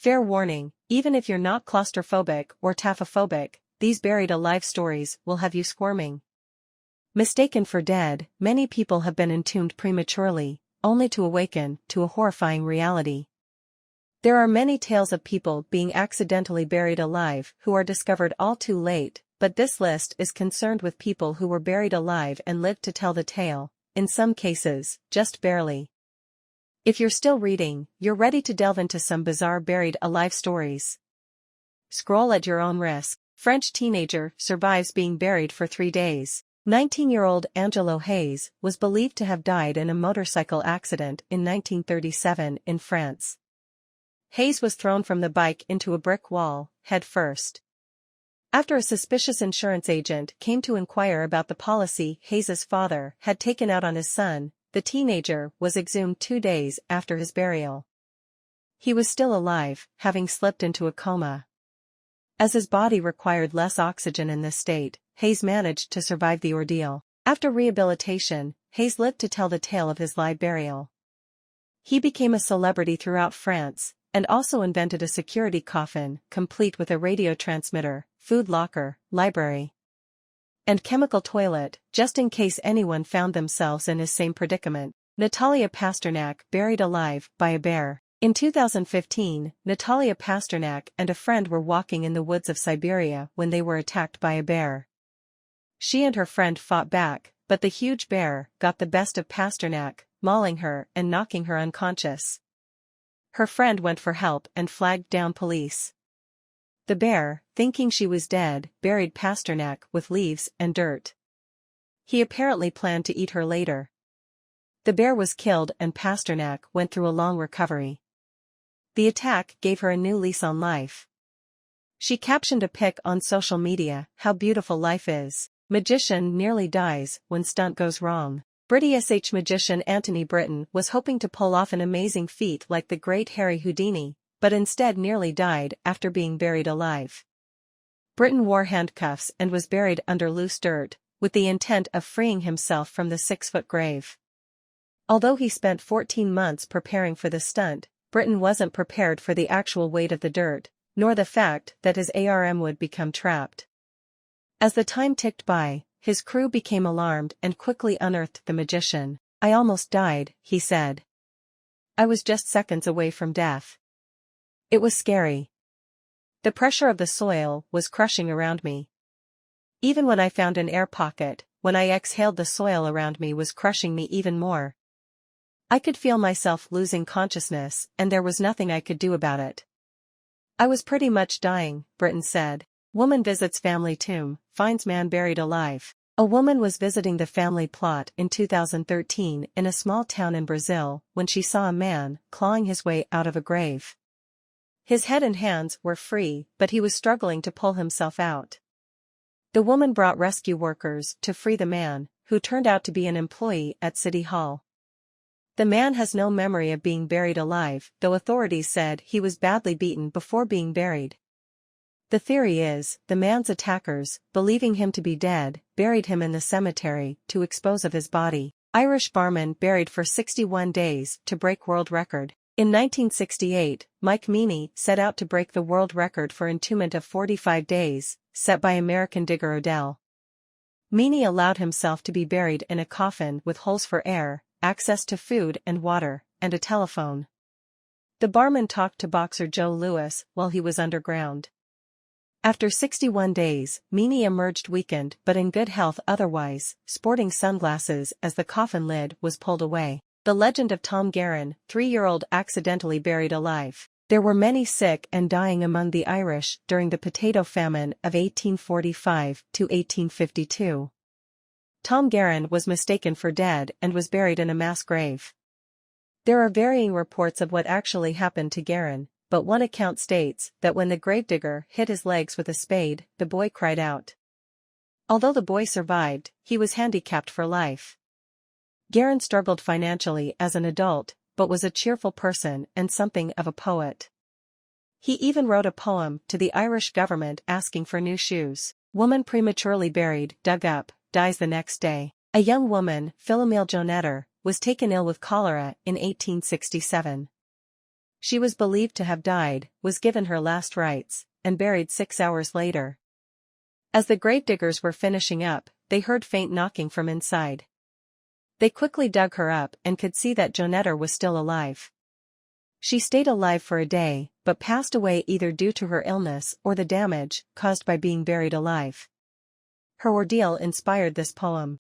Fair warning, even if you're not claustrophobic or taphophobic, these buried alive stories will have you squirming. Mistaken for dead, many people have been entombed prematurely, only to awaken to a horrifying reality. There are many tales of people being accidentally buried alive who are discovered all too late, but this list is concerned with people who were buried alive and lived to tell the tale, in some cases, just barely. If you're still reading, you're ready to delve into some bizarre buried alive stories. Scroll at your own risk. French teenager survives being buried for 3 days. 19-year-old Angelo Hays was believed to have died in a motorcycle accident in 1937 in France. Hays was thrown from the bike into a brick wall, head first. After a suspicious insurance agent came to inquire about the policy Hays's father had taken out on his son, the teenager was exhumed 2 days after his burial. He was still alive, having slipped into a coma. As his body required less oxygen in this state, Hays managed to survive the ordeal. After rehabilitation, Hays lived to tell the tale of his live burial. He became a celebrity throughout France, and also invented a security coffin, complete with a radio transmitter, food locker, library, and chemical toilet, just in case anyone found themselves in his same predicament. Natalia Pasternak buried alive by a bear. In 2015, Natalia Pasternak and a friend were walking in the woods of Siberia when they were attacked by a bear. She and her friend fought back, but the huge bear got the best of Pasternak, mauling her and knocking her unconscious. Her friend went for help and flagged down police. The bear, thinking she was dead, buried Pasternak with leaves and dirt. He apparently planned to eat her later. The bear was killed and Pasternak went through a long recovery. The attack gave her a new lease on life. She captioned a pic on social media, "How beautiful life is. Magician nearly dies when stunt goes wrong." British magician Anthony Britton was hoping to pull off an amazing feat like the great Harry Houdini, but instead nearly died after being buried alive. Britton wore handcuffs and was buried under loose dirt, with the intent of freeing himself from the 6-foot grave. Although he spent 14 months preparing for the stunt, Britton wasn't prepared for the actual weight of the dirt, nor the fact that his arm would become trapped. As the time ticked by, his crew became alarmed and quickly unearthed the magician. "I almost died," he said. "I was just seconds away from death. It was scary. The pressure of the soil was crushing around me. Even when I found an air pocket, when I exhaled, the soil around me was crushing me even more. I could feel myself losing consciousness, and there was nothing I could do about it. I was pretty much dying," Britton said. Woman visits family tomb, finds man buried alive. A woman was visiting the family plot in 2013 in a small town in Brazil when she saw a man clawing his way out of a grave. His head and hands were free, but he was struggling to pull himself out. The woman brought rescue workers to free the man, who turned out to be an employee at City Hall. The man has no memory of being buried alive, though authorities said he was badly beaten before being buried. The theory is, the man's attackers, believing him to be dead, buried him in the cemetery to expose of his body. Irish barman buried for 61 days to break world record. In 1968, Mike Meany set out to break the world record for entombment of 45 days, set by American digger Odell. Meany allowed himself to be buried in a coffin with holes for air, access to food and water, and a telephone. The barman talked to boxer Joe Louis while he was underground. After 61 days, Meany emerged weakened but in good health otherwise, sporting sunglasses as the coffin lid was pulled away. The legend of Tom Guerin, 3-year-old accidentally buried alive. There were many sick and dying among the Irish during the potato famine of 1845 to 1852. Tom Guerin was mistaken for dead and was buried in a mass grave. There are varying reports of what actually happened to Guerin, but one account states that when the gravedigger hit his legs with a spade, the boy cried out. Although the boy survived, he was handicapped for life. Guerin struggled financially as an adult, but was a cheerful person and something of a poet. He even wrote a poem to the Irish government asking for new shoes. Woman prematurely buried, dug up, dies the next day. A young woman, Philomèle Jonetre, was taken ill with cholera in 1867. She was believed to have died, was given her last rites, and buried 6 hours later. As the gravediggers were finishing up, they heard faint knocking from inside. They quickly dug her up and could see that Jonetre was still alive. She stayed alive for a day, but passed away either due to her illness or the damage caused by being buried alive. Her ordeal inspired this poem.